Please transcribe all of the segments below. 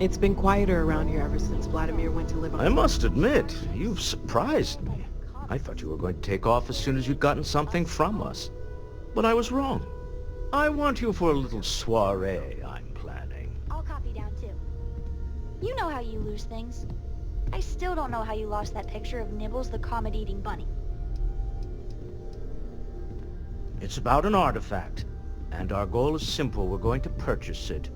It's been quieter around here ever since Vladimir went to live on... I must admit, you've surprised me. I thought you were going to take off as soon as you'd gotten something from us. But I was wrong. I want you for a little soiree I'm planning. I'll copy down too. You know how you lose things. I still don't know how you lost that picture of Nibbles the comet-eating bunny. It's about an artifact, and our goal is simple. We're going to purchase it.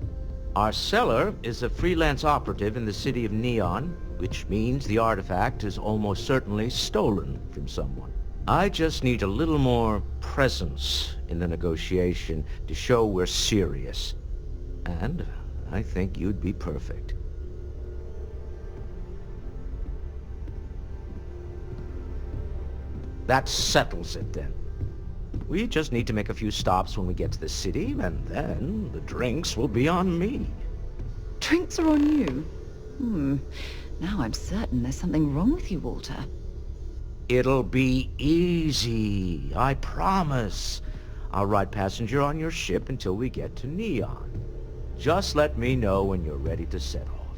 Our seller is a freelance operative in the city of Neon, which means the artifact is almost certainly stolen from someone. I just need a little more presence in the negotiation to show we're serious. And I think you'd be perfect. That settles it then. We just need to make a few stops when we get to the city, and then the drinks will be on me. Drinks are on you? Now I'm certain there's something wrong with you, Walter. It'll be easy, I promise. I'll ride passenger on your ship until we get to Neon. Just let me know when you're ready to set off.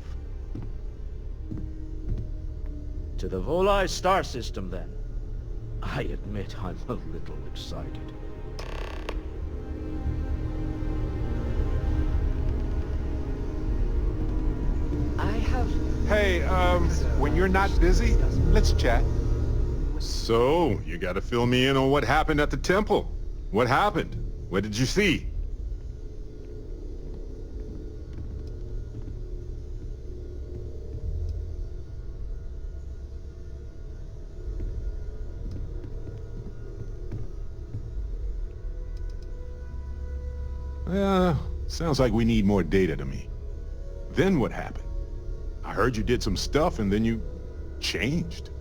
To the Volai star system, then. I admit I'm a little excited. I have... Hey, when you're not busy, let's chat. So, you gotta fill me in on what happened at the temple. What happened? What did you see? Sounds like we need more data to me. Then what happened? I heard you did some stuff and then you changed.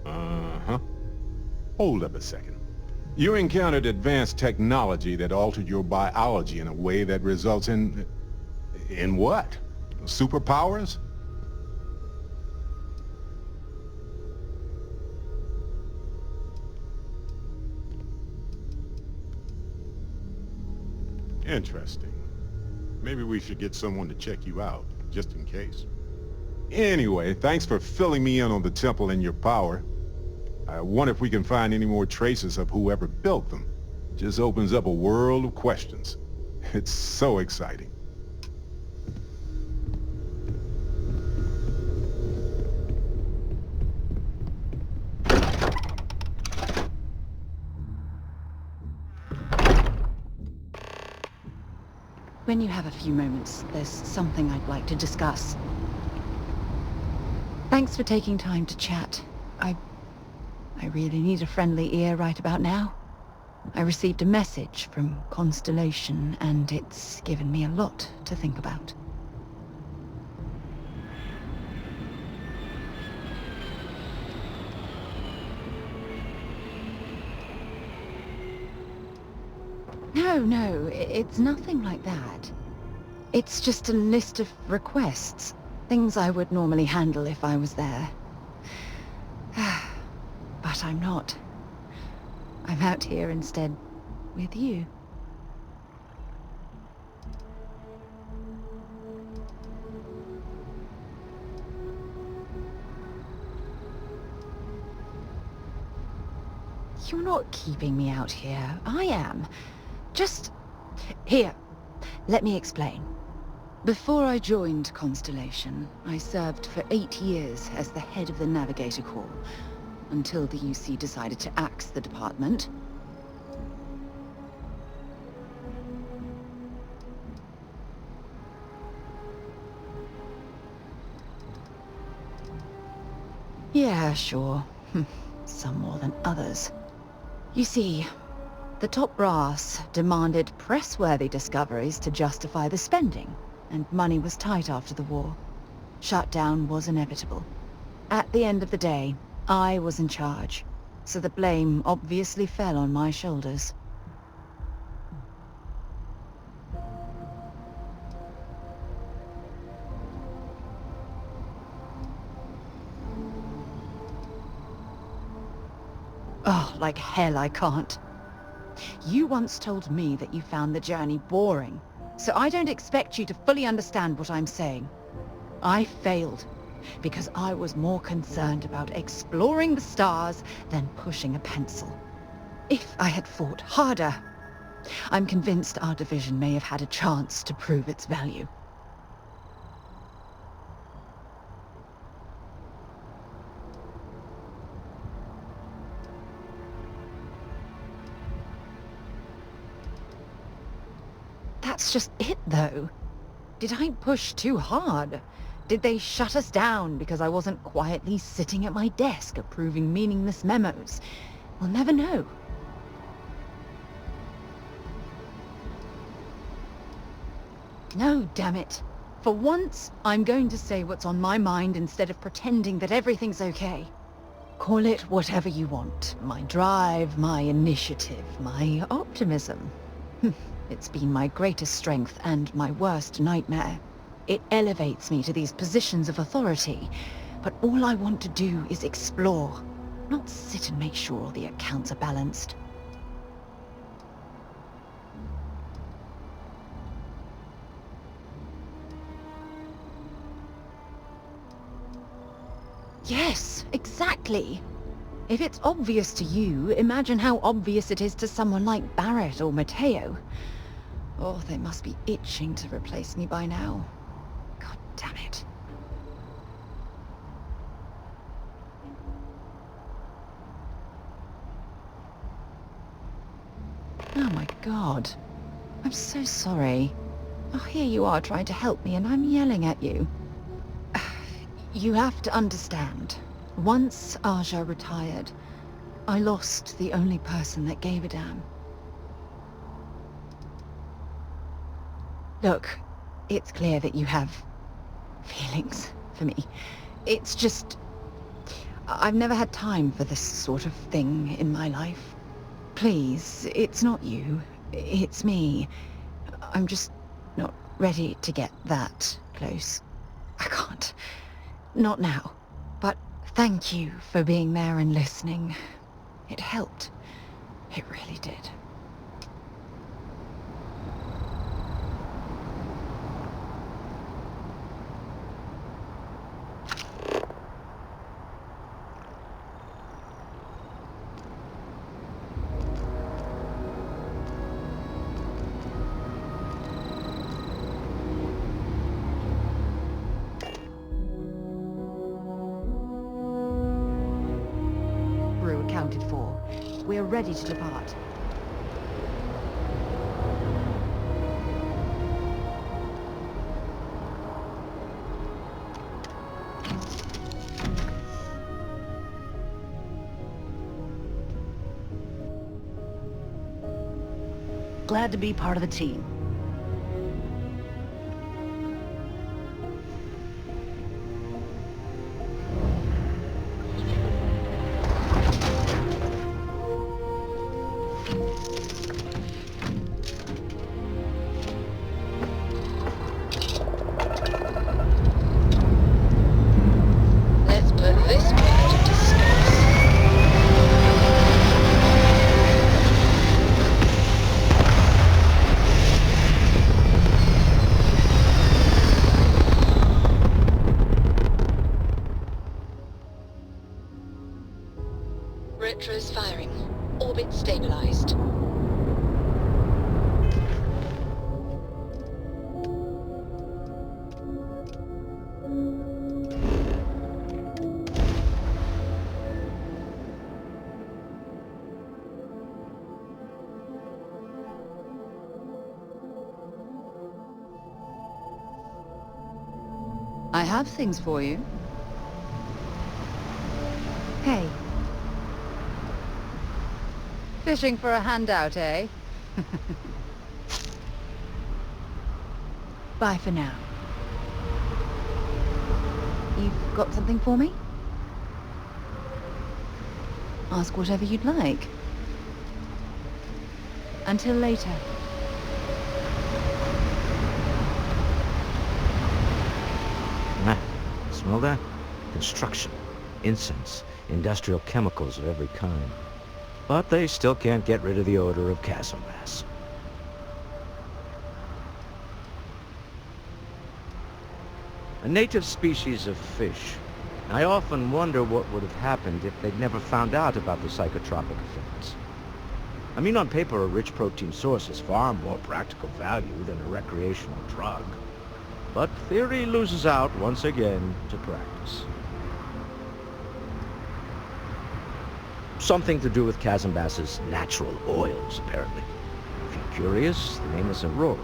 Uh-huh. Hold up a second. You encountered advanced technology that altered your biology in a way that results in... In what? Superpowers? Interesting. Maybe we should get someone to check you out, just in case. Anyway, thanks for filling me in on the temple and your power. I wonder if we can find any more traces of whoever built them. Just opens up a world of questions. It's so exciting. When you have a few moments, there's something I'd like to discuss. Thanks for taking time to chat. I really need a friendly ear right about now. I received a message from Constellation, and it's given me a lot to think about. No, it's nothing like that. It's just a list of requests. Things I would normally handle if I was there. But I'm not. I'm out here instead, with you. You're not keeping me out here. I am. Just... Here, let me explain. Before I joined Constellation, I served for 8 years as the head of the Navigator Corps, until the UC decided to axe the department. Yeah, sure. Some more than others. You see, the top brass demanded press-worthy discoveries to justify the spending, and money was tight after the war. Shutdown was inevitable. At the end of the day, I was in charge, so the blame obviously fell on my shoulders. Oh, like hell I can't. You once told me that you found the journey boring, so I don't expect you to fully understand what I'm saying. I failed because I was more concerned about exploring the stars than pushing a pencil. If I had fought harder, I'm convinced our division may have had a chance to prove its value. That's just it, though. Did I push too hard? Did they shut us down because I wasn't quietly sitting at my desk approving meaningless memos? We'll never know. No, damn it. For once, I'm going to say what's on my mind instead of pretending that everything's okay. Call it whatever you want. My drive, my initiative, my optimism. It's been my greatest strength and my worst nightmare. It elevates me to these positions of authority, but all I want to do is explore, not sit and make sure all the accounts are balanced. Yes, exactly. If it's obvious to you, imagine how obvious it is to someone like Barrett or Mateo. Oh, they must be itching to replace me by now. God damn it. Oh my God. I'm so sorry. Oh, here you are trying to help me and I'm yelling at you. You have to understand. Once Aja retired, I lost the only person that gave a damn. Look, it's clear that you have feelings for me. It's just... I've never had time for this sort of thing in my life. Please, it's not you. It's me. I'm just not ready to get that close. I can't. Not now. But thank you for being there and listening. It helped. It really did. Accounted for. We're ready to depart. Glad to be part of the team. Let's put this picture to sleep. Retro's firing. Orbit stabilized. I have things for you. Hey. Fishing for a handout, eh? Bye for now. You've got something for me? Ask whatever you'd like. Until later. Smell that? Construction, incense, industrial chemicals of every kind. but they still can't get rid of the odor of chasm bass. A native species of fish. I often wonder what would have happened if they'd never found out about the psychotropic effects. I mean, on paper, a rich protein source has far more practical value than a recreational drug. But theory loses out once again to practice. Something to do with chasm bass's natural oils, apparently. If you're curious, the name is Aurora.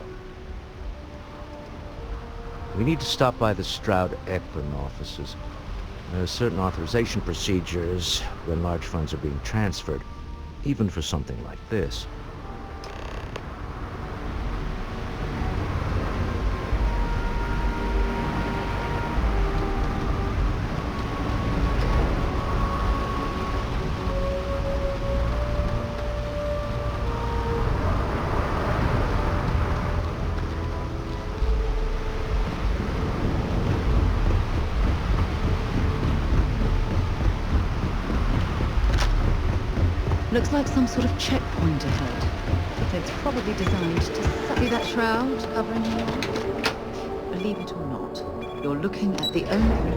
We need to stop by the Stroud-Eklund offices. There are certain authorization procedures when large funds are being transferred, even for something like this. Looks like some sort of checkpoint ahead. It's probably designed to see that shroud covering you. Believe it or not, you're looking at the only...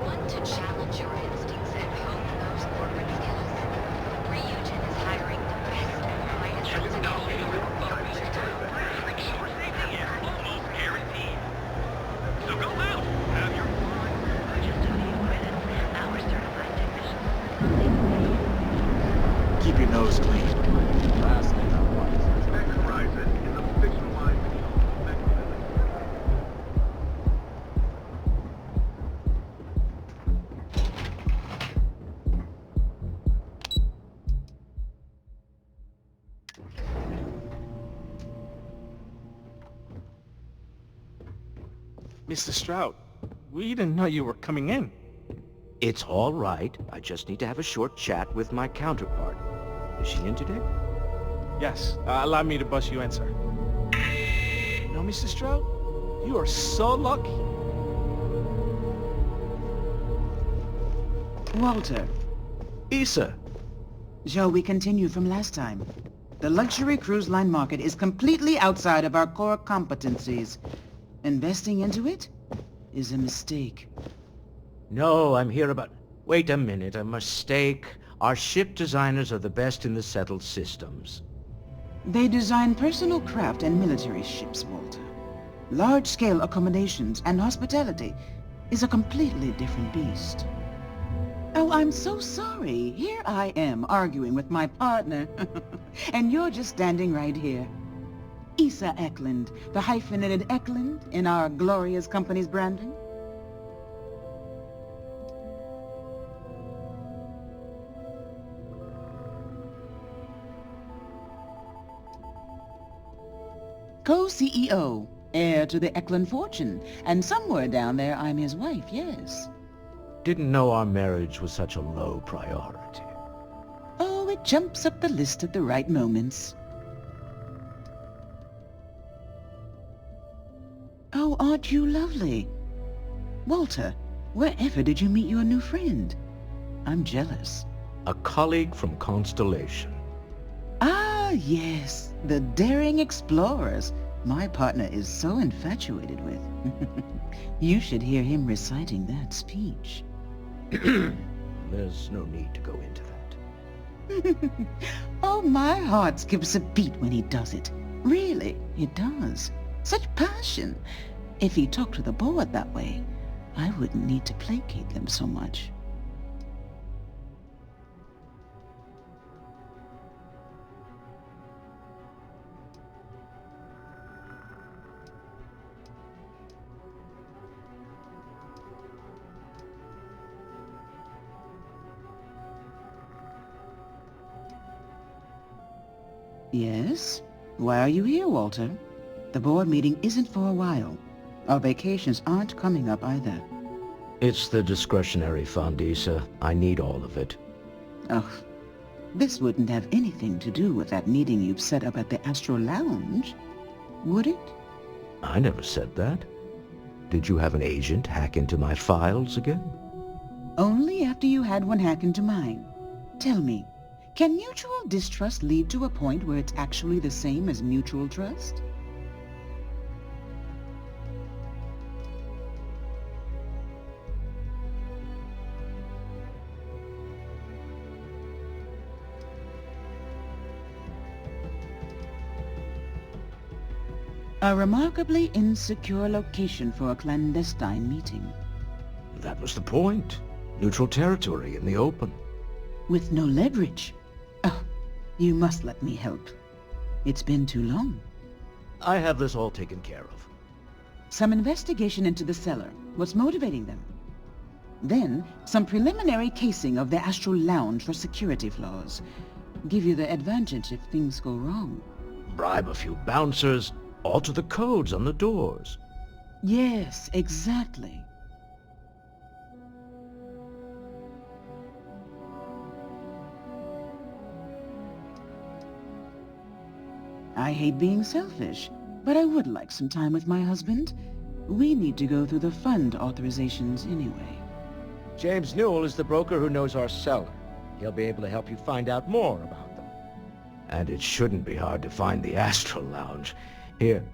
Want to challenge your instincts and hone those corporate skills? Ryujin is hiring the best and brightest executive focused Almost guaranteed. So go out, have your fun. just a few minutes. Our certified technicians. Keep your nose clean. Last thing I want is Horizon is a fictionalized Mr. Stroud, we didn't know you were coming in. It's all right. I just need to have a short chat with my counterpart. Is she in today? Yes, allow me to bust you in, sir. No, Mr. Stroud, you are so lucky. Walter, Issa! shall we continue from last time? The luxury cruise line market is completely outside of our core competencies. Investing into it is a mistake. No, I'm here about... Wait a minute, a mistake. Our ship designers are the best in the settled systems. They design personal craft and military ships, Walter. Large-scale accommodations and hospitality is a completely different beast. Oh, I'm so sorry. Here I am arguing with my partner, and you're just standing right here. Issa Eklund, the hyphenated Eklund in our glorious company's branding. Co-CEO, heir to the Eklund fortune, and somewhere down there I'm his wife, yes. Didn't know our marriage was such a low priority. Oh, it jumps up the list at the right moments. Oh, aren't you lovely? Walter, wherever did you meet your new friend? I'm jealous. A colleague from Constellation. Ah, yes, the daring explorers my partner is so infatuated with. You should hear him reciting that speech. There's no need to go into that. Oh, my heart skips a beat when he does it. Really, it does. Such passion. If he talked to the board that way, I wouldn't need to placate them so much. Yes? Why are you here, Walter? The board meeting isn't for a while. Our vacations aren't coming up either. It's the discretionary fund, Issa. I need all of it. Oh, this wouldn't have anything to do with that meeting you've set up at the Astro Lounge, would it? I never said that. Did you have an agent hack into my files again? Only after you had one hack into mine. Tell me, can mutual distrust lead to a point where it's actually the same as mutual trust? A remarkably insecure location for a clandestine meeting. That was the point. Neutral territory in the open. With no leverage. Oh, you must let me help. It's been too long. I have this all taken care of. Some investigation into the cellar. What's motivating them? Then, some preliminary casing of the Astral Lounge for security flaws. Give you the advantage if things go wrong. Bribe a few bouncers, alter the codes on the doors. Yes, exactly. I hate being selfish, but I would like some time with my husband. We need to go through the fund authorizations anyway. James Newell is the broker who knows our cellar. He'll be able to help you find out more about them. And it shouldn't be hard to find the Astral Lounge. Here,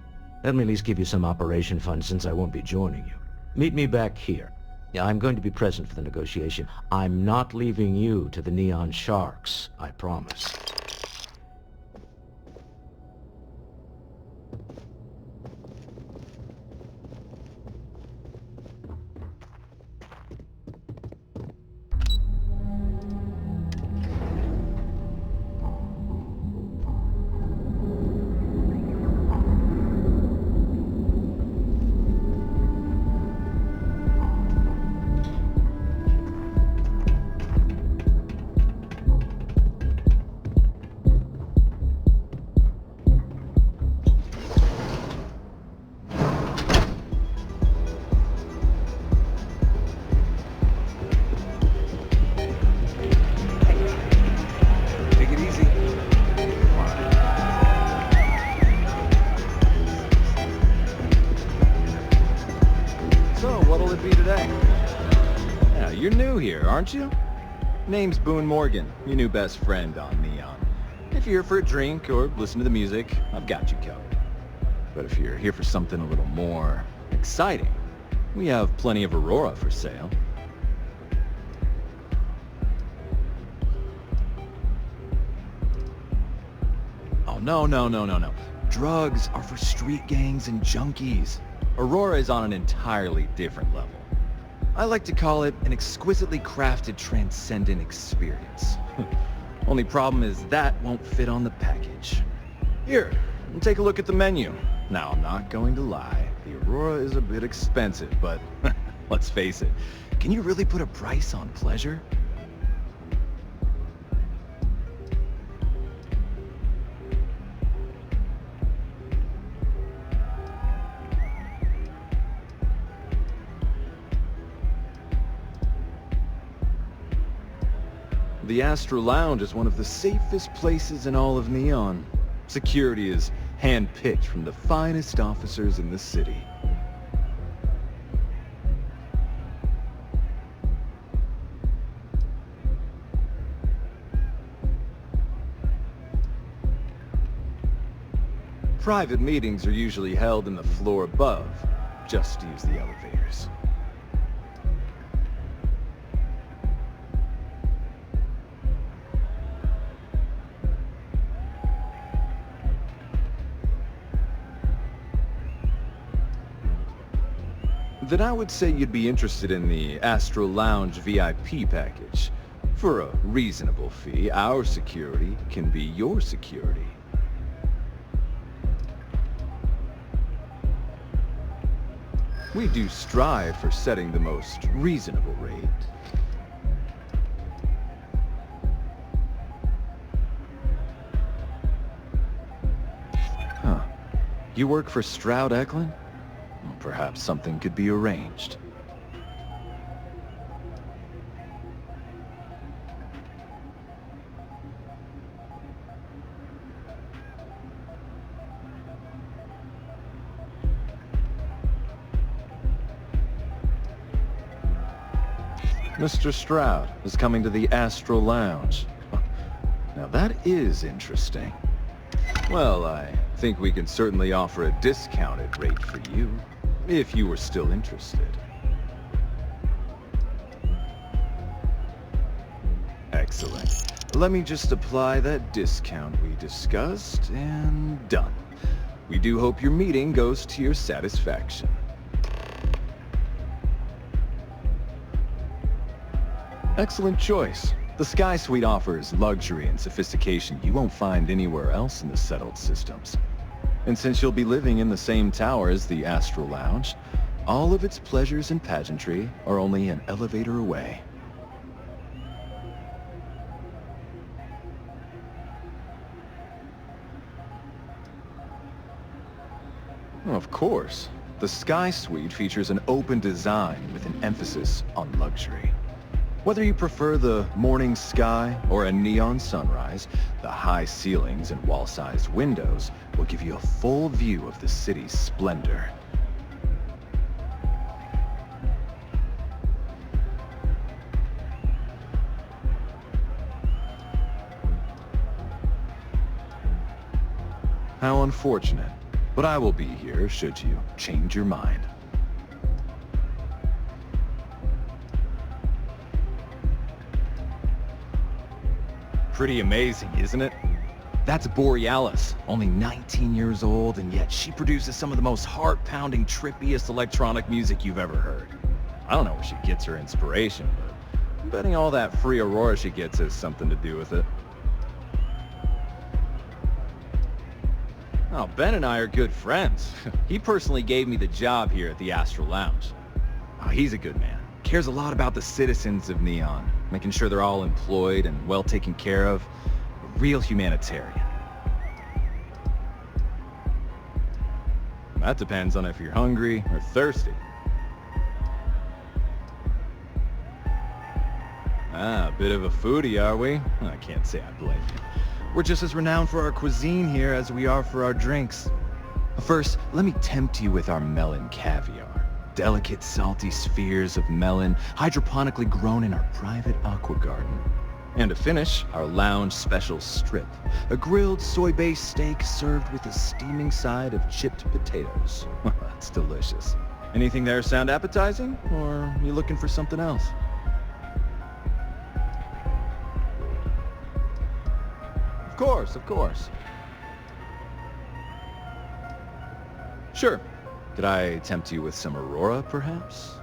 let me at least give you some operation funds since I won't be joining you. Meet me back here. Yeah, I'm going to be present for the negotiation. I'm not leaving you to the Neon Sharks, I promise. You're new here, aren't you? Name's Boone Morgan, your new best friend on Neon. If you're here for a drink or listen to the music, I've got you covered. But if you're here for something a little more exciting, we have plenty of Aurora for sale. Oh, no. Drugs are for street gangs and junkies. Aurora is on an entirely different level. I like to call it an exquisitely crafted transcendent experience. Only problem is that won't fit on the package. Here, take a look at the menu. Now, I'm not going to lie. The Aurora is a bit expensive, but let's face it. Can you really put a price on pleasure? The Astral Lounge is one of the safest places in all of Neon. Security is hand-picked from the finest officers in the city. Private meetings are usually held in the floor above. Just use the elevators. Then I would say you'd be interested in the Astral Lounge VIP package. For a reasonable fee, our security can be your security. We do strive for setting the most reasonable rate. Huh. You work for Stroud Eklund? Well, perhaps something could be arranged. Mr. Stroud is coming to the Astral Lounge. Now that is interesting. Well, I think we can certainly offer a discounted rate for you, if you were still interested. Excellent. Let me just apply that discount we discussed, and done. We do hope your meeting goes to your satisfaction. Excellent choice. The Sky Suite offers luxury and sophistication you won't find anywhere else in the settled systems. And since you'll be living in the same tower as the Astral Lounge, all of its pleasures and pageantry are only an elevator away. Of course. The Sky Suite features an open design with an emphasis on luxury. Whether you prefer the morning sky or a neon sunrise, the high ceilings and wall-sized windows will give you a full view of the city's splendor. How unfortunate. But I will be here should you change your mind. Pretty amazing, isn't it? That's Borealis, only 19 years old, and yet she produces some of the most heart-pounding, trippiest electronic music you've ever heard. I don't know where she gets her inspiration, but I'm betting all that free Aurora she gets has something to do with it. Oh, Ben and I are good friends. He personally gave me the job here at the Astral Lounge. Oh, he's a good man. Cares a lot about the citizens of Neon, making sure they're all employed and well taken care of. A real humanitarian. That depends on if you're hungry or thirsty. Ah, a bit of a foodie, are we? I can't say I blame you. We're just as renowned for our cuisine here as we are for our drinks. First, let me tempt you with our melon caviar. Delicate, salty spheres of melon, hydroponically grown in our private aqua garden. And to finish, our lounge special strip. A grilled soy-based steak served with a steaming side of chipped potatoes. That's delicious. Anything there sound appetizing? Or are you looking for something else? Of course, of course. Sure. Could I tempt you with some Aurora, perhaps?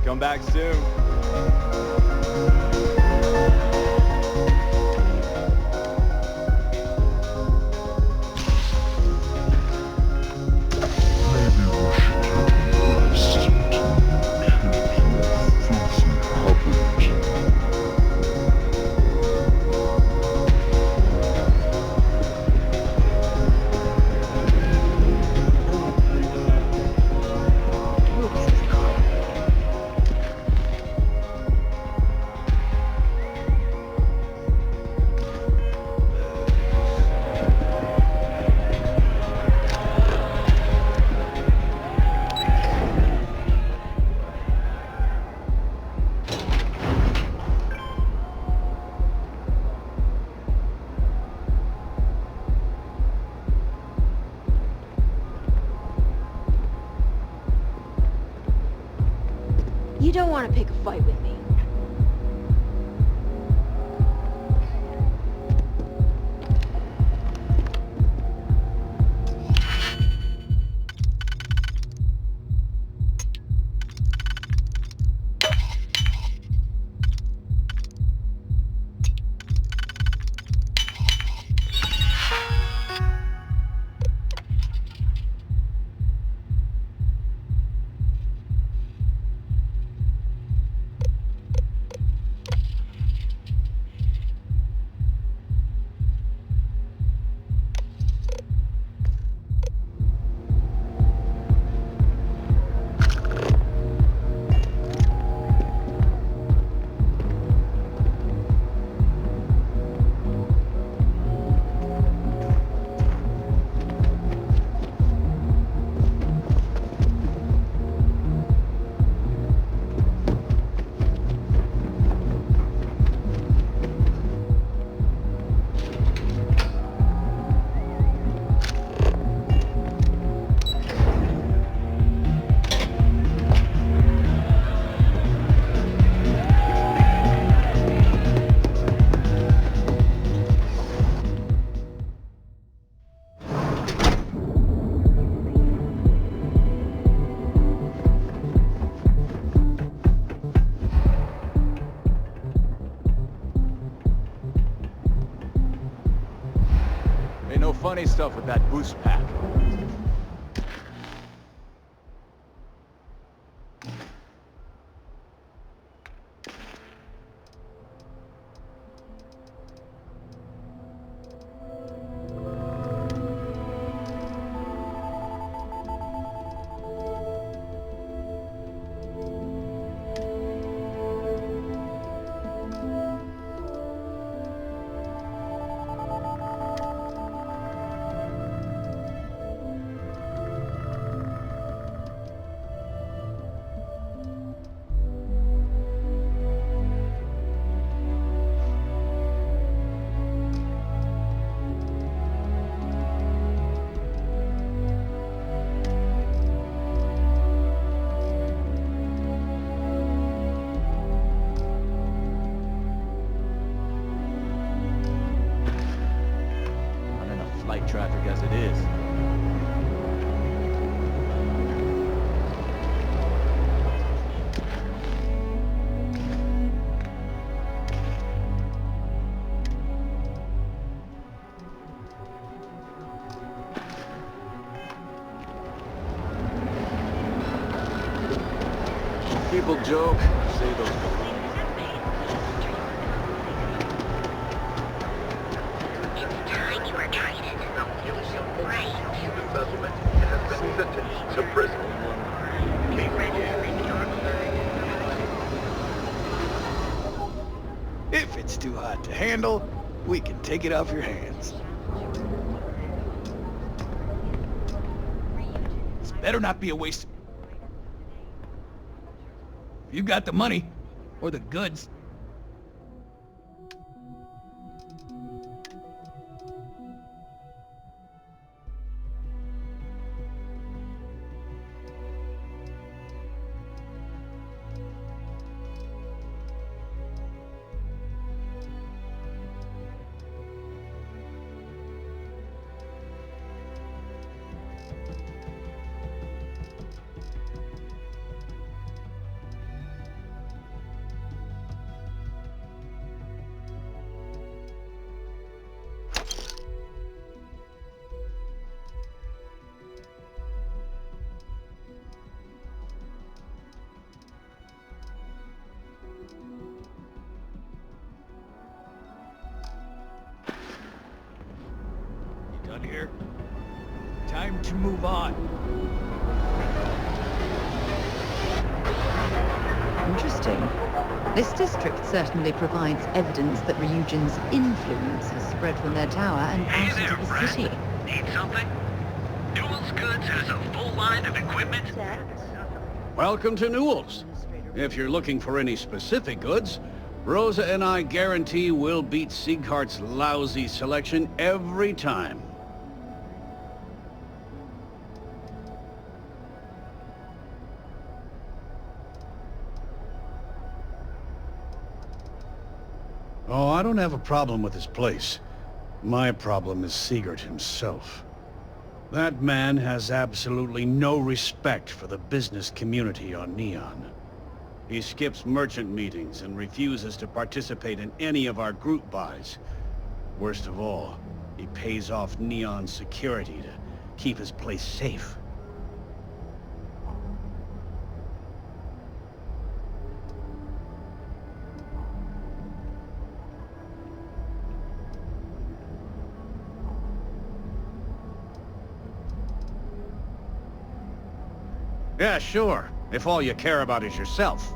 Come back soon. You don't want to pick a fight with me. Ain't no funny stuff with that boost pack. Traffic as it is. People joke, say those. To prison. If it's too hot to handle, we can take it off your hands. This better not be a waste. If you got the money, or the goods. Done here? Time to move on. Interesting. This district certainly provides evidence that Ryujin's influence has spread from their tower and out into the city. Need something? Newell's Goods has a full line of equipment. Welcome to Newell's. If you're looking for any specific goods, Rosa and I guarantee we'll beat Sieghart's lousy selection every time. Oh, I don't have a problem with this place. My problem is Siegert himself. That man has absolutely no respect for the business community on Neon. He skips merchant meetings and refuses to participate in any of our group buys. Worst of all, he pays off Neon's security to keep his place safe. Yeah, sure, if all you care about is yourself.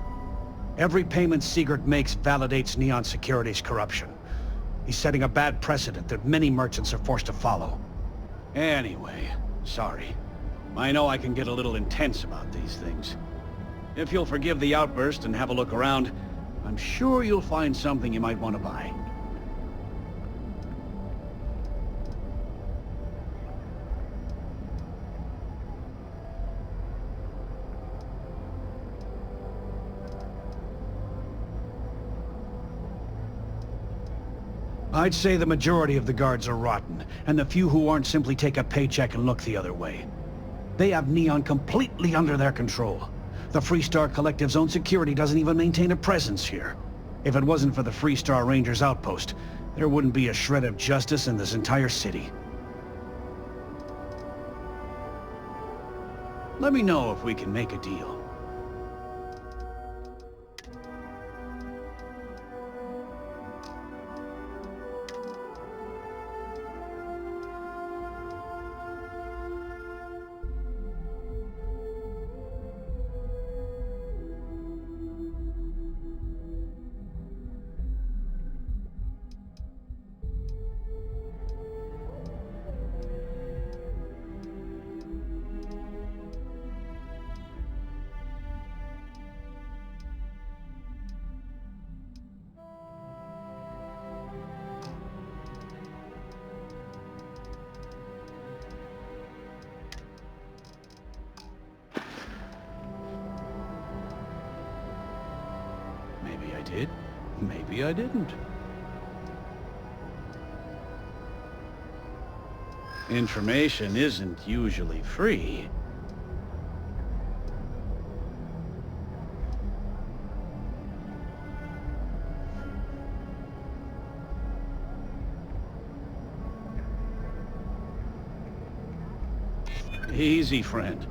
Every payment Siegert makes validates Neon Security's corruption. He's setting a bad precedent that many merchants are forced to follow. Anyway, sorry. I know I can get a little intense about these things. If you'll forgive the outburst and have a look around, I'm sure you'll find something you might want to buy. I'd say the majority of the guards are rotten, and the few who aren't simply take a paycheck and look the other way. They have Neon completely under their control. The Freestar Collective's own security doesn't even maintain a presence here. If it wasn't for the Freestar Rangers outpost, there wouldn't be a shred of justice in this entire city. Let me know if we can make a deal. Maybe I did, maybe I didn't. Information isn't usually free. Easy, friend.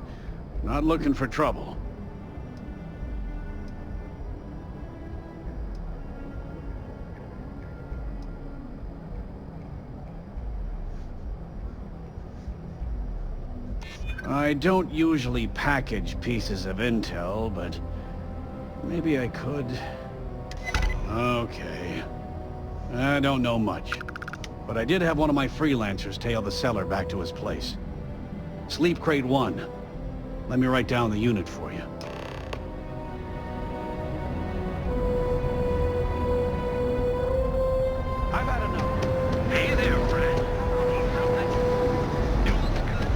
Not looking for trouble. I don't usually package pieces of intel, but maybe I could. Okay. I don't know much, but I did have one of my freelancers tail the seller back to his place. Sleep Crate 1. Let me write down the unit for you. I've had enough. Hey there, friend. Need something? Doing good.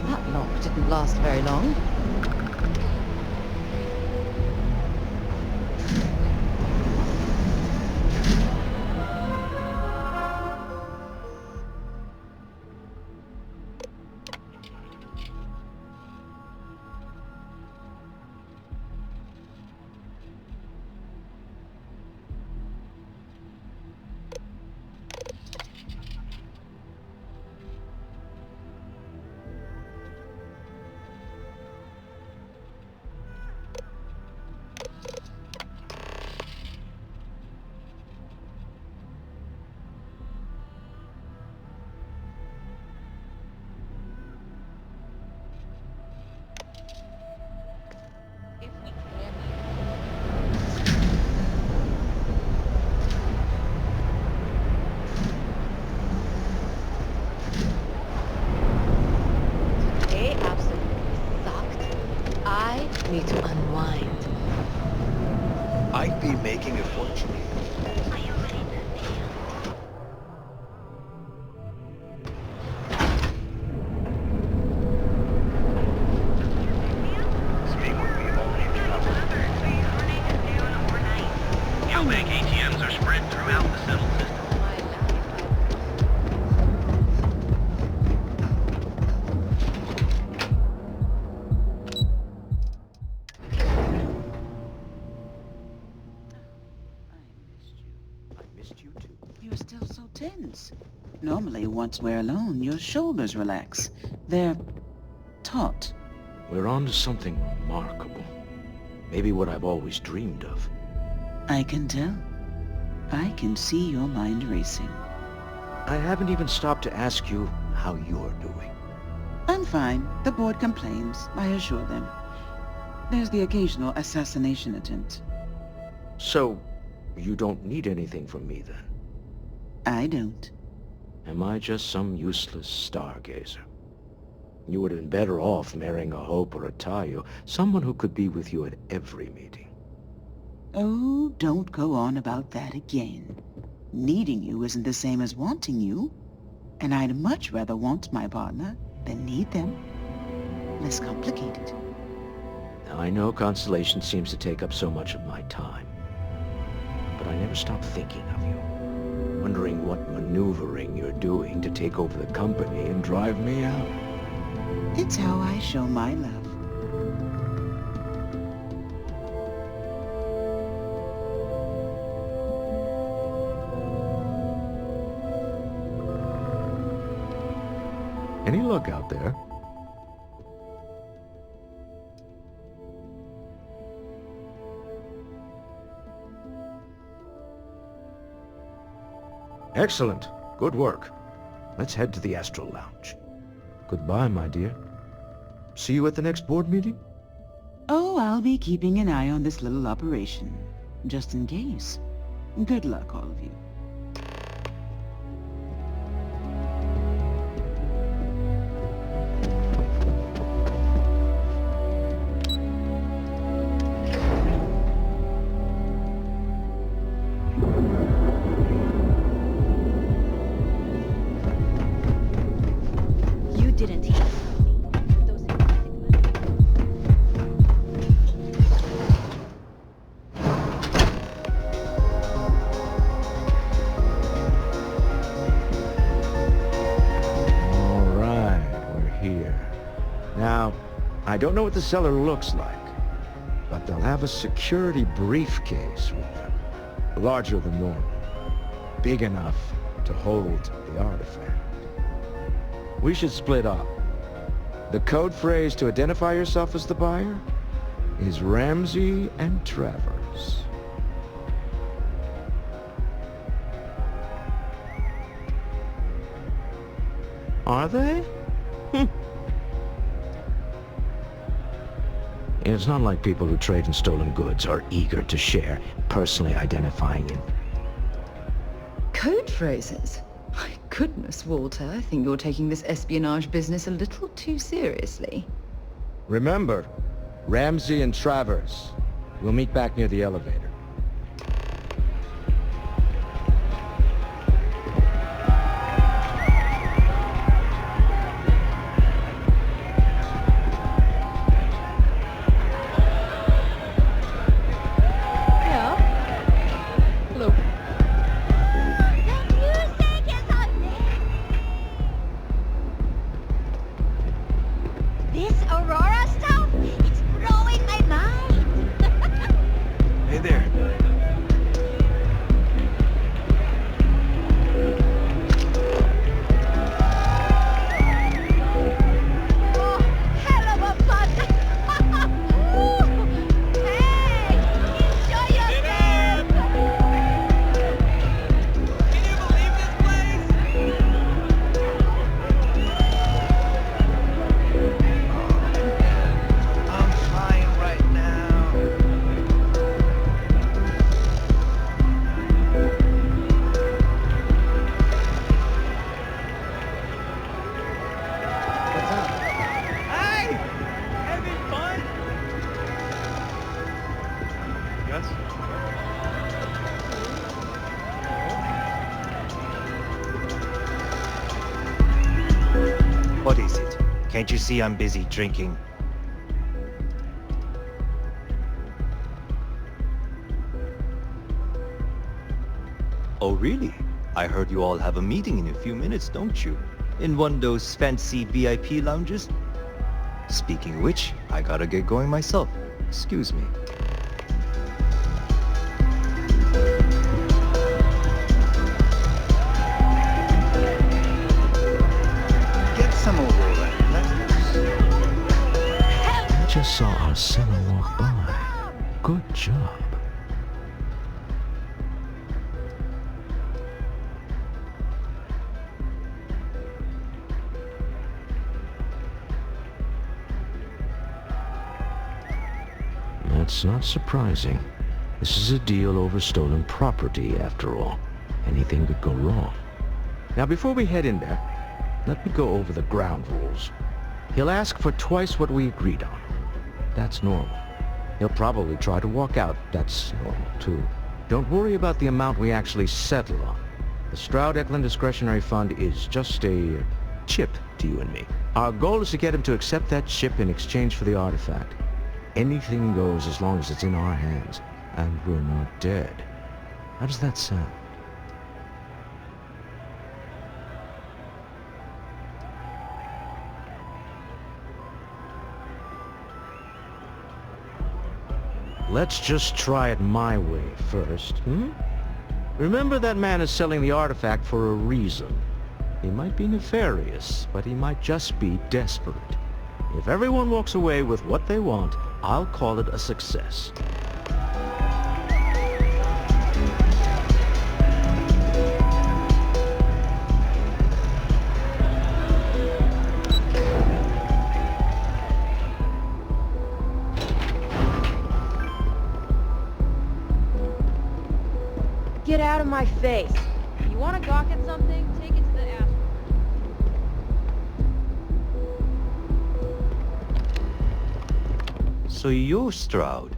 That lock didn't last very long. They absolutely sucked. I need to unwind. I'd be making a fortune. Speak with me about any trouble. You think ATMs are spread throughout the settled system? I missed you too. You're still so tense. Normally, once we're alone, your shoulders relax. They're taut. We're on to something remarkable. Maybe what I've always dreamed of. I can tell. I can see your mind racing. I haven't even stopped to ask you how you're doing. I'm fine. The board complains, I assure them. There's the occasional assassination attempt. So, you don't need anything from me then? I don't. Am I just some useless stargazer? You would have been better off marrying a Hope or a Tayo, someone who could be with you at every meeting. Oh, don't go on about that again. Needing you isn't the same as wanting you. And I'd much rather want my partner than need them. Less complicated. Now, I know Constellation seems to take up so much of my time. But I never stop thinking of you. Wondering what maneuvering you're doing to take over the company and drive me out. It's how I show my love. Any luck out there? Excellent. Good work. Let's head to the Astral Lounge. Goodbye, my dear. See you at the next board meeting? Oh, I'll be keeping an eye on this little operation. Just in case. Good luck, all of you. You didn't hear those All right, we're here. Now, I don't know what the cellar looks like, but they'll have a security briefcase with them. Larger than normal. Big enough to hold the artifact. We should split up. The code phrase to identify yourself as the buyer is Ramsey and Travers. Are they? It's not like people who trade in stolen goods are eager to share personally identifying you. Code phrases? My goodness, Walter, I think you're taking this espionage business a little too seriously. Remember, Ramsey and Travers. We'll meet back near the elevator. This Aurora stuff? It's blowing my mind. Hey there. Oh, hell of a fun. Ooh. Hey, enjoy yourself. Can you believe this place? I'm flying right now. What's up? Hey! Having fun? Yes? What is it? Can't you see I'm busy drinking? Oh, really? I heard you all have a meeting in a few minutes, don't you? In one of those fancy VIP lounges? Speaking of which, I gotta get going myself. Excuse me. Get some Aurora. Let's Hell Our seller walked by. Good job. That's not surprising. This is a deal over stolen property, after all. Anything could go wrong. Now, before we head in there, let me go over the ground rules. He'll ask for twice what we agreed on. That's normal. He'll probably try to walk out. That's normal, too. Don't worry about the amount we actually settle on. The Stroud-Eklund Discretionary Fund is just a chip to you and me. Our goal is to get him to accept that chip in exchange for the artifact. Anything goes as long as it's in our hands, and we're not dead. How does that sound? Let's just try it my way first, Remember, that man is selling the artifact for a reason. He might be nefarious, but he might just be desperate. If everyone walks away with what they want, I'll call it a success. Get out of my face. You want to gawk at something? Take it to the asteroid. So you're Stroud.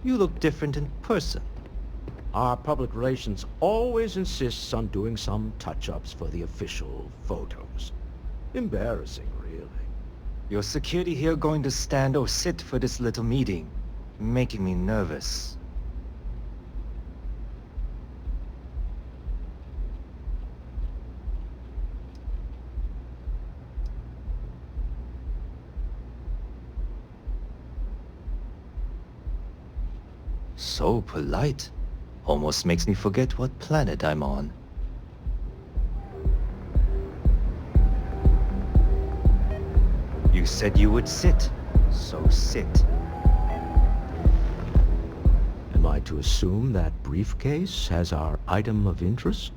You look different in person. Our public relations always insists on doing some touch-ups for the official photos. Embarrassing, really. Your security here going to stand or sit for this little meeting, making me nervous. So polite. Almost makes me forget what planet I'm on. You said you would sit, so sit. Am I to assume that briefcase has our item of interest?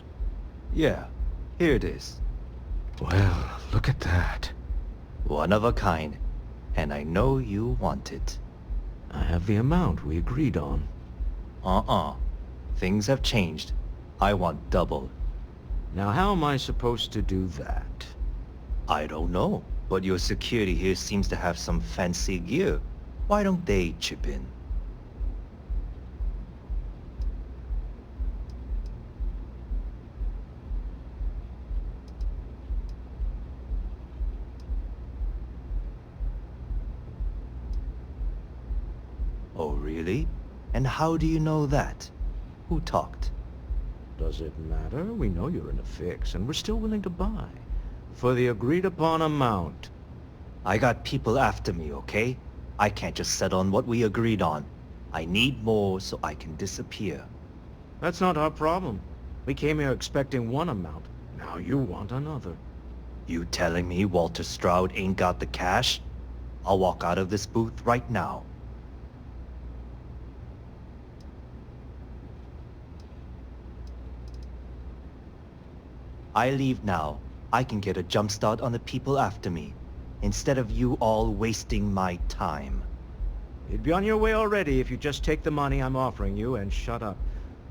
Yeah, here it is. Well, look at that. One of a kind, and I know you want it. I have the amount we agreed on. Things have changed. I want double. Now, how am I supposed to do that? I don't know, but your security here seems to have some fancy gear. Why don't they chip in? Oh, really? And how do you know that? Who talked? Does it matter? We know you're in a fix, and we're still willing to buy. For the agreed-upon amount. I got people after me, okay? I can't just settle on what we agreed on. I need more so I can disappear. That's not our problem. We came here expecting one amount. Now you want another. You telling me Walter Stroud ain't got the cash? I'll walk out of this booth right now. I leave now. I can get a jump start on the people after me, instead of you all wasting my time. You'd be on your way already if you just take the money I'm offering you and shut up.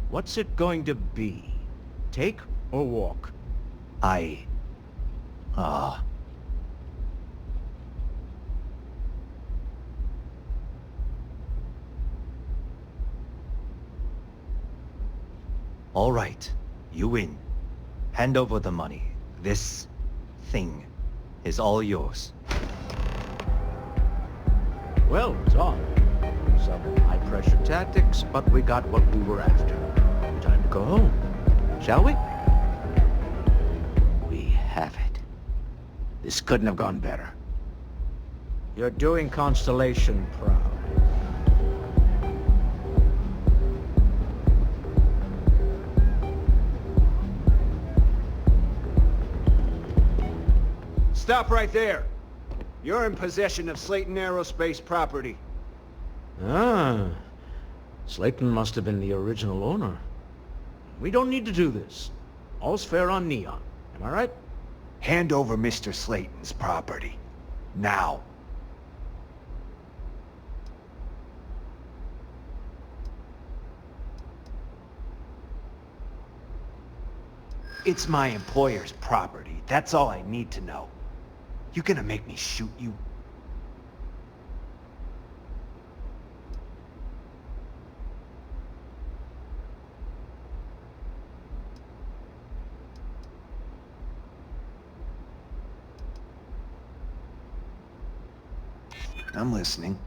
What's it going to be? Take or walk? All right, you win. Hand over the money. This thing is all yours. Well, it's on. Some high-pressure tactics, but we got what we were after. Time to go home, shall we? We have it. This couldn't have gone better. You're doing Constellation proud. Stop right there. You're in possession of Slayton Aerospace property. Ah, Slayton must have been the original owner. We don't need to do this. All's fair on Neon. Am I right? Hand over Mr. Slayton's property. Now. It's my employer's property. That's all I need to know. You gonna make me shoot you? I'm listening.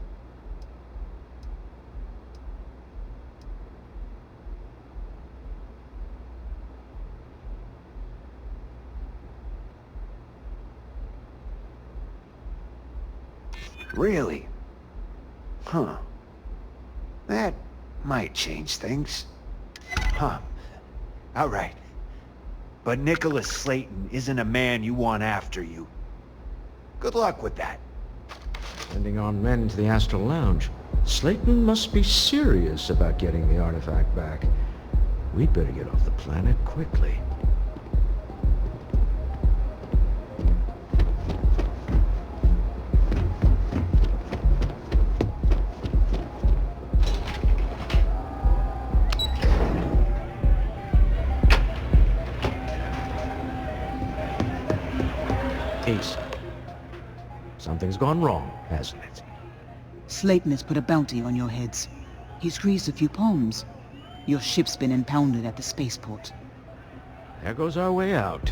Really? Huh. That might change things. Huh. Alright. But Nicholas Slayton isn't a man you want after you. Good luck with that. Sending on men to the Astral Lounge. Slayton must be serious about getting the artifact back. We'd better get off the planet quickly. Ace. Something's gone wrong, hasn't it? Slayton has put a bounty on your heads. He's greased a few palms. Your ship's been impounded at the spaceport. There goes our way out.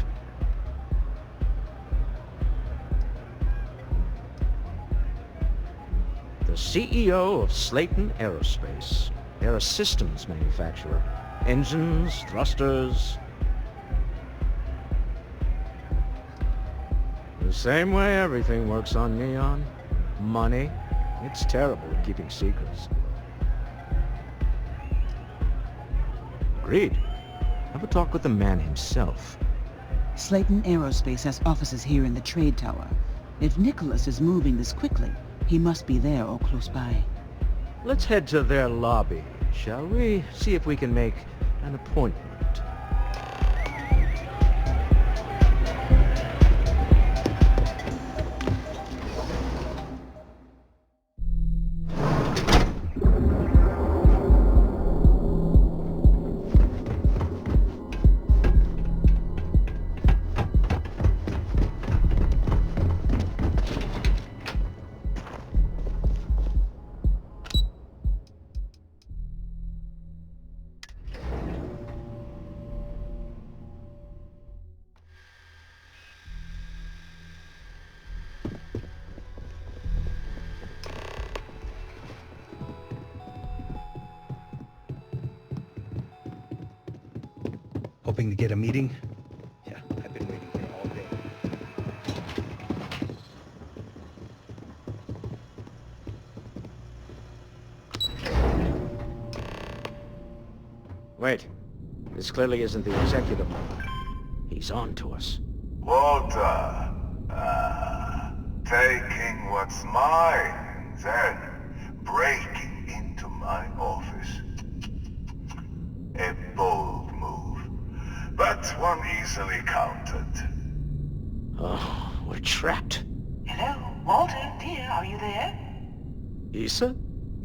The CEO of Slayton Aerospace. They're a systems manufacturer. Engines, thrusters. The same way everything works on Neon. Money. It's terrible at keeping secrets. Agreed. Have a talk with the man himself. Slayton Aerospace has offices here in the trade tower. If Nicholas is moving this quickly, he must be there or close by. Let's head to their lobby, shall we? See if we can make an appointment. Hoping to get a meeting? Yeah, I've been waiting here all day. Wait. This clearly isn't the executive. He's on to us. Walter. Taking what's mine, then breaking into my office. A bold move, but one easily countered. Oh, we're trapped. Hello, Walter, dear, are you there? Issa?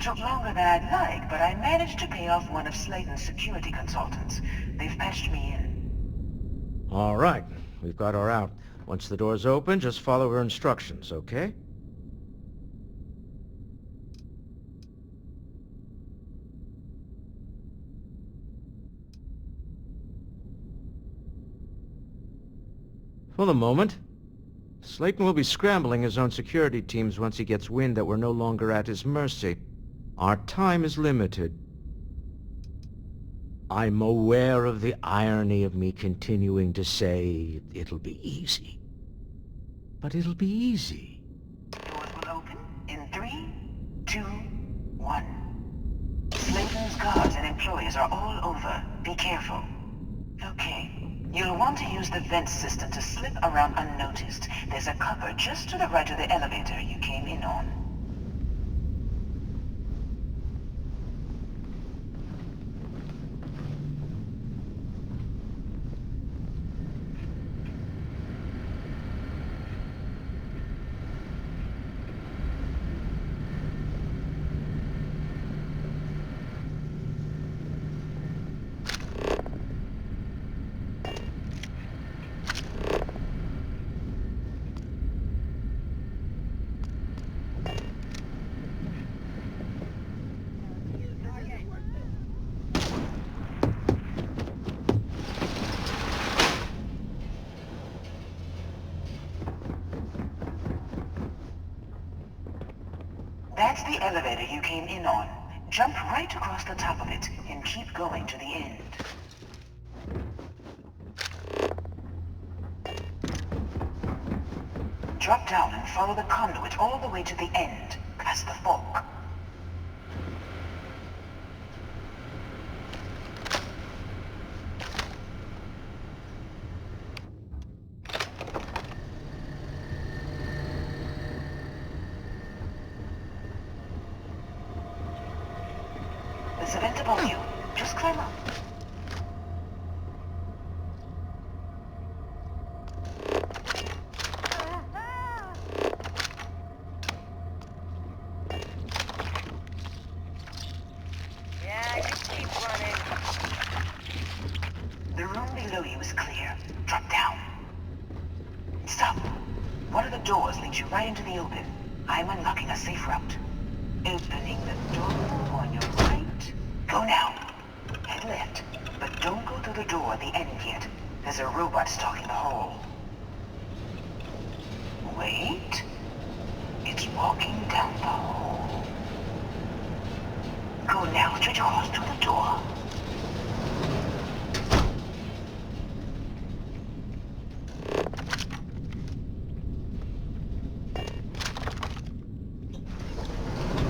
Took longer than I'd like, but I managed to pay off one of Slayton's security consultants. They've patched me in. All right. We've got her out. Once the door's open, just follow her instructions, okay? For the moment, Slayton will be scrambling his own security teams once he gets wind that we're no longer at his mercy. Our time is limited. I'm aware of the irony of me continuing to say it'll be easy. But it'll be easy. Doors will open in 3, 2, 1. Slayton's guards and employees are all over. Be careful. Okay. You'll want to use the vent system to slip around unnoticed. There's a cover just to the right of the elevator you came in on. That's the elevator you came in on. Jump right across the top of it and keep going to the end. Drop down and follow the conduit all the way to the end, past the fork. There's a vent above you. Just climb up. Yeah, just keep running. The room below you is clear. Drop down. Stop. One of the doors leads you right into the open. I'm unlocking a safe route. Opening the door on your right. Go now. Head left. But don't go through the door at the end yet. There's a robot stalking the hall. Wait. It's walking down the hall. Go now, straight across to the door.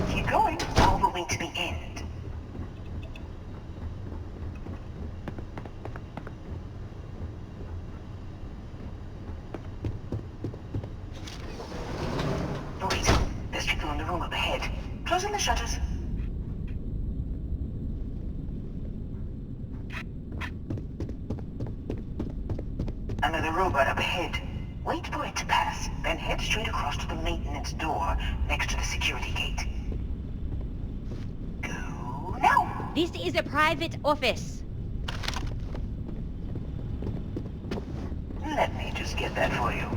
Keep going all the way to the end. Oh wait, there's people in the room up ahead. Closing the shutters. Another robot up ahead. Wait for it to pass, then head straight across to the maintenance door next to the security gate. Go now! This is a private office. Let me just get that for you.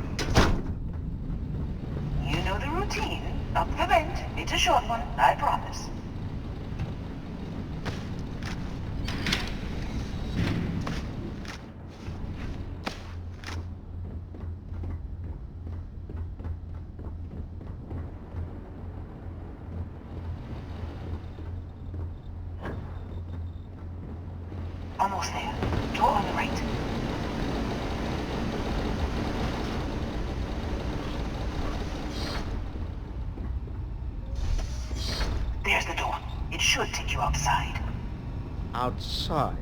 You know the routine. Up the vent. It's a short one, I promise. Almost there. Door on the right. There's the door. It should take you outside. Outside?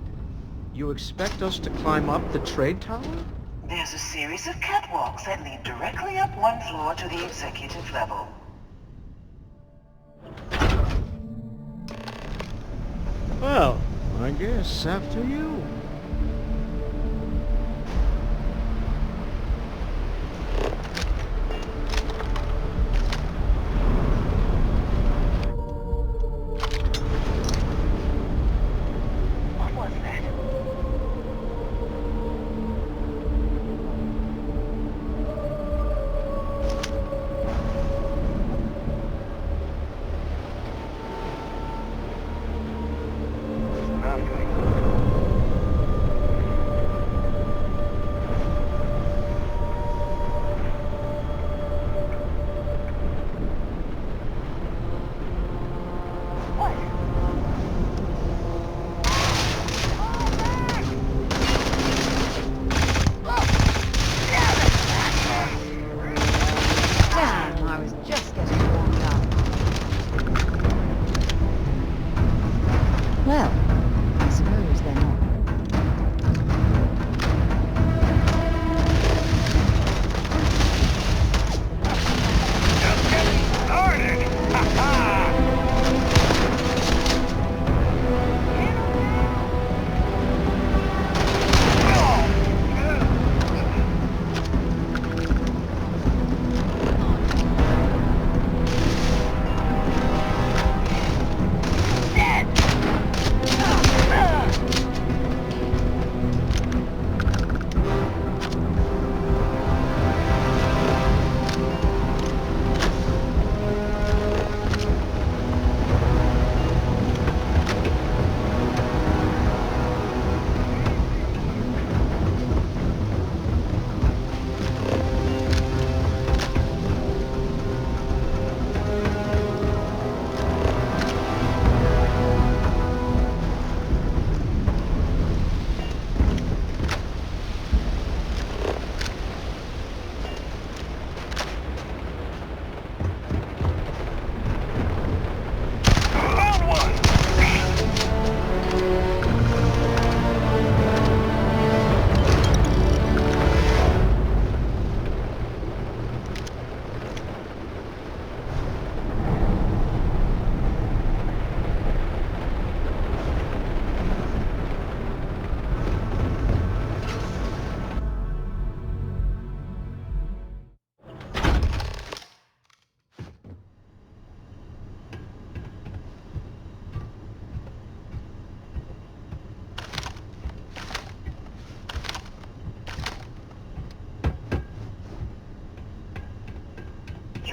You expect us to climb up the trade tower? There's a series of catwalks that lead directly up one floor to the executive level. Well, I guess after you. What was that? Nothing.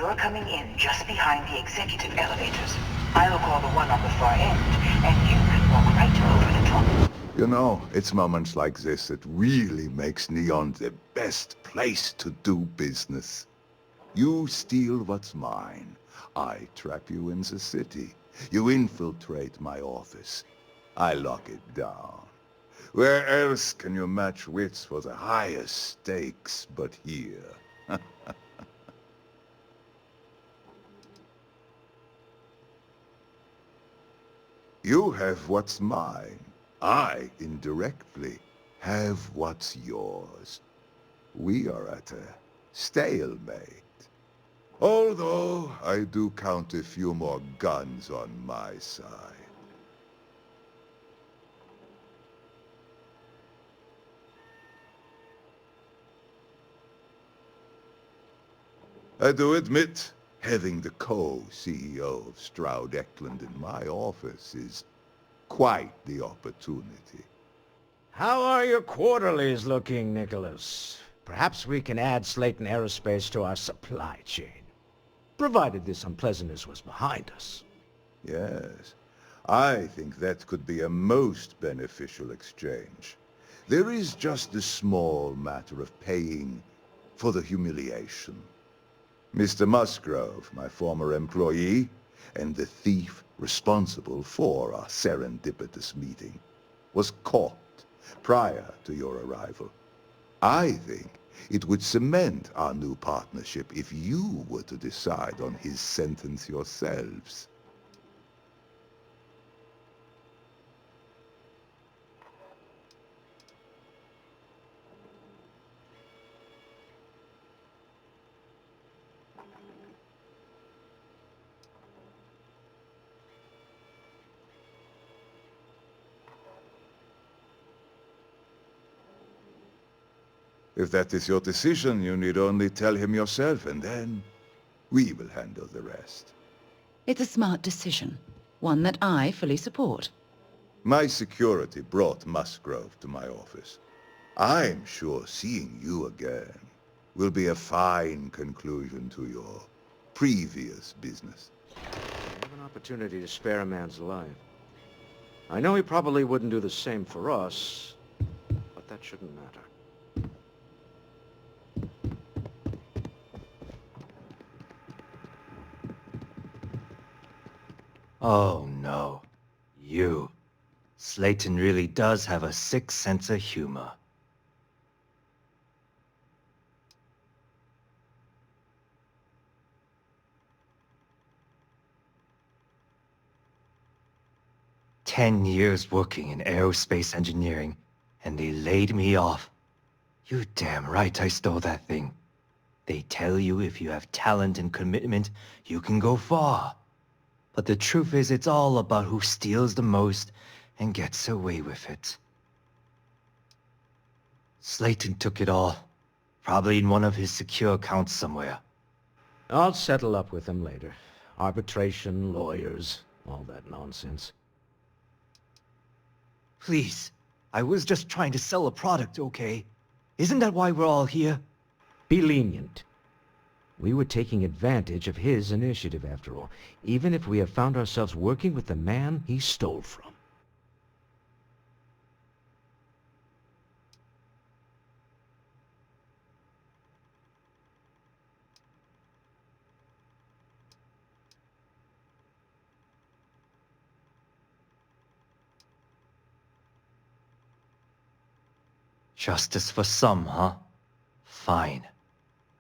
You're coming in just behind the executive elevators. I'll call the one on the far end, and you can walk right over the top. You know, it's moments like this that really makes Neon the best place to do business. You steal what's mine. I trap you in the city. You infiltrate my office. I lock it down. Where else can you match wits for the highest stakes but here? You have what's mine. I, indirectly, have what's yours. We are at a stalemate. Although, I do count a few more guns on my side. I do admit, having the co-CEO of Stroud Eklund in my office is quite the opportunity. How are your quarterlies looking, Nicholas? Perhaps we can add Slayton Aerospace to our supply chain, provided this unpleasantness was behind us. Yes, I think that could be a most beneficial exchange. There is just a small matter of paying for the humiliation. Mr. Musgrove, my former employee, and the thief responsible for our serendipitous meeting, was caught prior to your arrival. I think it would cement our new partnership if you were to decide on his sentence yourselves. If that is your decision, you need only tell him yourself, and then we will handle the rest. It's a smart decision, one that I fully support. My security brought Musgrove to my office. I'm sure seeing you again will be a fine conclusion to your previous business. We have an opportunity to spare a man's life. I know he probably wouldn't do the same for us, but that shouldn't matter. Oh no. You. Slayton really does have a sick sense of humor. "10 years working in aerospace engineering, and they laid me off. You damn right I stole that thing. They tell you if you have talent and commitment, you can go far. But the truth is, it's all about who steals the most and gets away with it. Slayton took it all. Probably in one of his secure accounts somewhere. I'll settle up with him later. Arbitration, lawyers, all that nonsense. Please, I was just trying to sell a product, okay? Isn't that why we're all here? Be lenient. We were taking advantage of his initiative, after all, even if we have found ourselves working with the man he stole from. Justice for some, huh? Fine.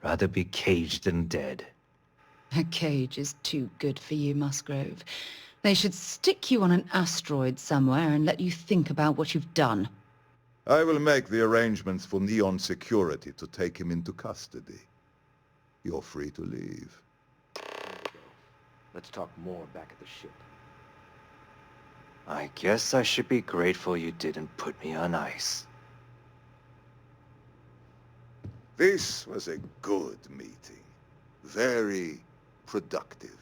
Rather be caged than dead. A cage is too good for you, Musgrove. They should stick you on an asteroid somewhere and let you think about what you've done. I will make the arrangements for Neon Security to take him into custody. You're free to leave. Let's talk more back at the ship. I guess I should be grateful you didn't put me on ice. This was a good meeting. Very productive.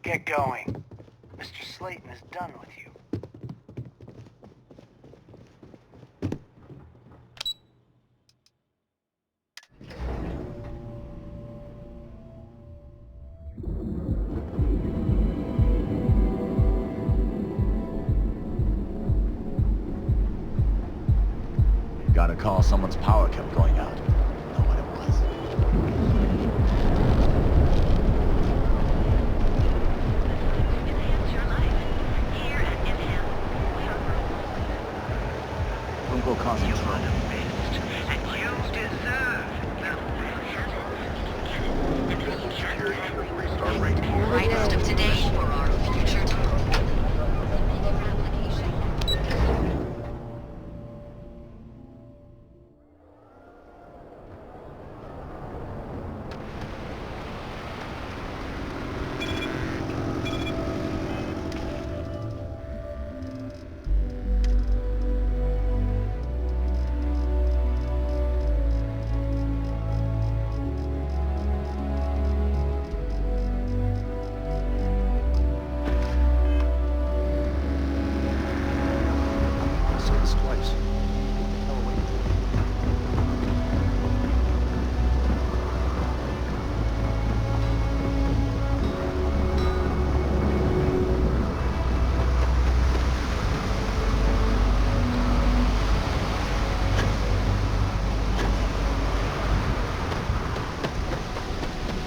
Get going. Mr. Slayton is done with you. Gotta call, someone's power kept going out. Know what it was. Don't go causing trouble. Brightest of today for our future tomorrow.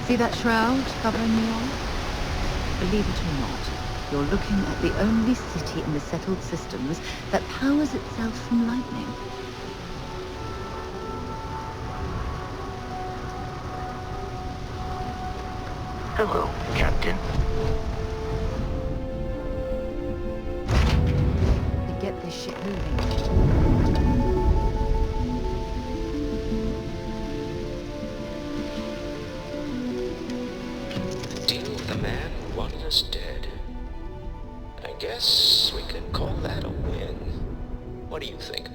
See that shroud covering Neon? Believe it or not, you're looking at the only city in the settled systems that powers itself from lightning. Hello, Captain. Get this shit moving. Deal with the man who wanted us dead. I guess we could call that a win. What do you think?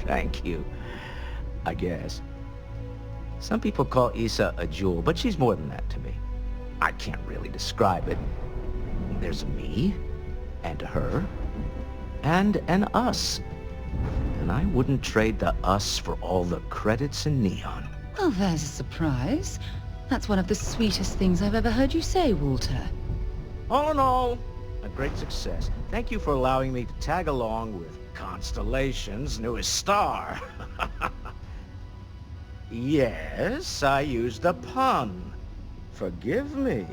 Thank you. I guess. Some people call Issa a jewel, but she's more than that to me. I can't really describe it. There's a me, and a her, and an us. And I wouldn't trade the us for all the credits in Neon. Well, there's a surprise. That's one of the sweetest things I've ever heard you say, Walter. All in all, a great success. Thank you for allowing me to tag along with Constellation's newest star. Yes, I used a pun. Forgive me.